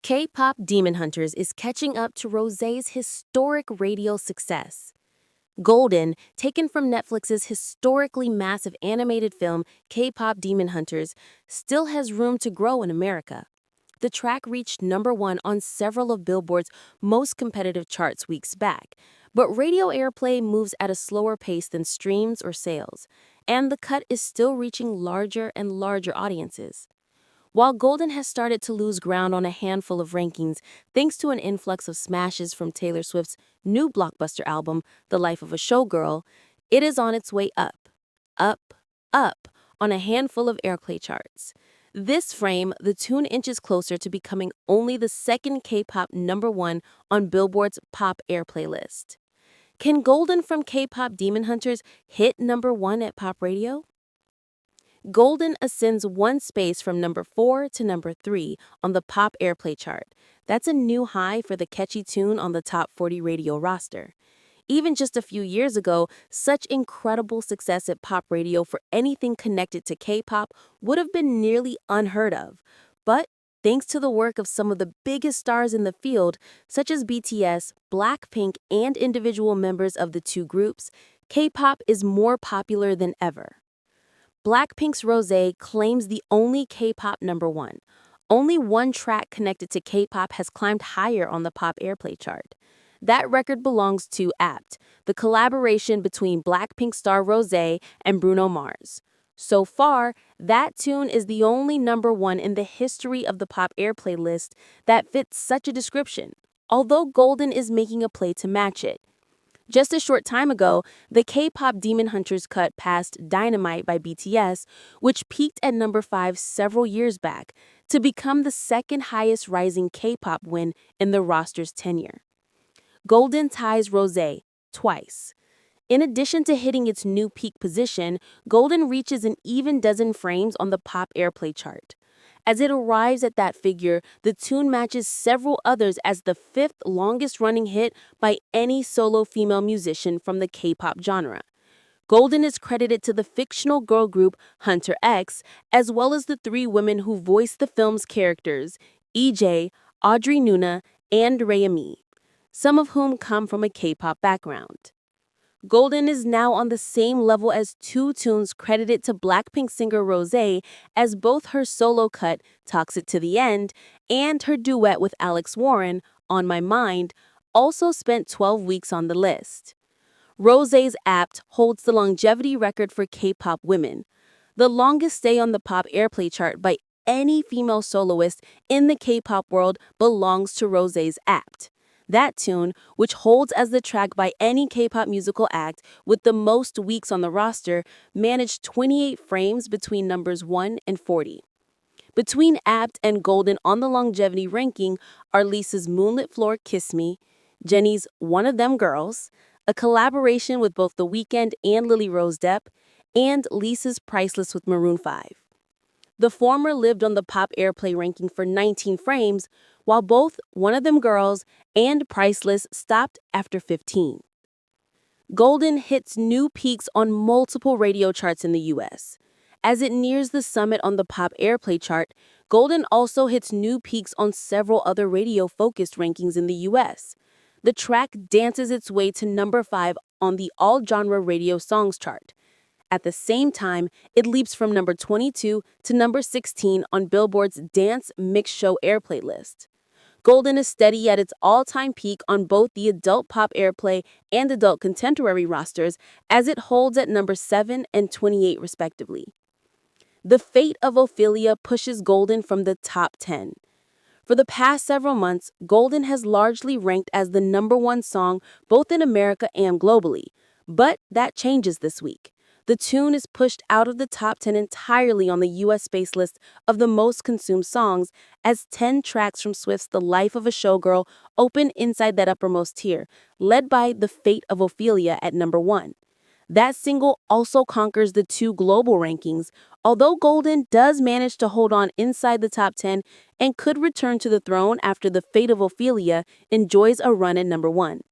K-pop Demon Hunters is catching up to Rosé's historic radio success. Golden, taken from Netflix's historically massive animated film K-pop Demon Hunters, still has room to grow in America. The track reached #1 on several of Billboard's most competitive charts weeks back, but radio airplay moves at a slower pace than streams or sales, and the cut is still reaching larger and larger audiences. While Golden has started to lose ground on a handful of rankings thanks to an influx of smashes from Taylor Swift's new blockbuster album, The Life of a Showgirl, it is on its way up, up on a handful of airplay charts. This frame, the tune inches closer to becoming only the second K-pop #1 on Billboard's pop airplay list. Can Golden from K-pop Demon Hunters hit #1 at pop radio? Golden ascends one space from #4 to #3 on the pop airplay chart. That's a new high for the catchy tune on the top 40 radio roster. Even just a few years ago, such incredible success at pop radio for anything connected to K-pop would have been nearly unheard of. But thanks to the work of some of the biggest stars in the field, such as BTS, Blackpink, and individual members of the two groups, K-pop is more popular than ever. Blackpink's Rosé claims the only K-pop #1. Only one track connected to K-pop has climbed higher on the pop airplay chart. That record belongs to Apt, the collaboration between Blackpink star Rosé and Bruno Mars. So far, that tune is the only #1 in the history of the pop airplay list that fits such a description, although Golden is making a play to match it. Just a short time ago, the K-pop Demon Hunters cut passed Dynamite by BTS, which peaked at #5 several years back, to become the second highest rising K-pop win in the roster's tenure. Golden ties Rosé twice. In addition to hitting its new peak position, Golden reaches an even dozen frames on the pop airplay chart. As it arrives at that figure, the tune matches several others as the fifth longest-running hit by any solo female musician from the K-pop genre. Golden is credited to the fictional girl group Hunter X, as well as the three women who voiced the film's characters, EJ, Audrey Nuna, and Rayami, some of whom come from a K-pop background. Golden is now on the same level as two tunes credited to Blackpink singer Rosé, as both her solo cut, Toxic to the End, and her duet with Alex Warren, On My Mind, also spent 12 weeks on the list. Rosé's Apt holds the longevity record for K-pop women. The longest stay on the pop airplay chart by any female soloist in the K-pop world belongs to Rosé's Apt. That tune, which holds as the track by any K-pop musical act with the most weeks on the roster, managed 28 frames between numbers 1 and 40. Between Apt and Golden on the longevity ranking are Lisa's Moonlit Floor Kiss Me, Jennie's One of Them Girls, a collaboration with both The Weeknd and Lily Rose Depp, and Lisa's Priceless with Maroon 5. The former lived on the pop airplay ranking for 19 frames, while both One of Them Girls and Priceless stopped after 15. Golden hits new peaks on multiple radio charts in the US. As it nears the summit on the pop airplay chart, Golden also hits new peaks on several other radio-focused rankings in the US. The track dances its way to #5 on the all-genre radio songs chart. At the same time, it leaps from #22 to #16 on Billboard's Dance Mix Show airplay list. Golden is steady at its all-time peak on both the adult pop airplay and adult contemporary rosters, as it holds at #7 and 28 respectively. The fate of Ophelia pushes Golden from the top 10. For the past several months, Golden has largely ranked as the #1 song both in America and globally, but that changes this week. The tune is pushed out of the top 10 entirely on the US-based list of the most consumed songs, as 10 tracks from Swift's The Life of a Showgirl open inside that uppermost tier, led by The Fate of Ophelia at #1. That single also conquers the two global rankings, although Golden does manage to hold on inside the top 10 and could return to the throne after The Fate of Ophelia enjoys a run at #1.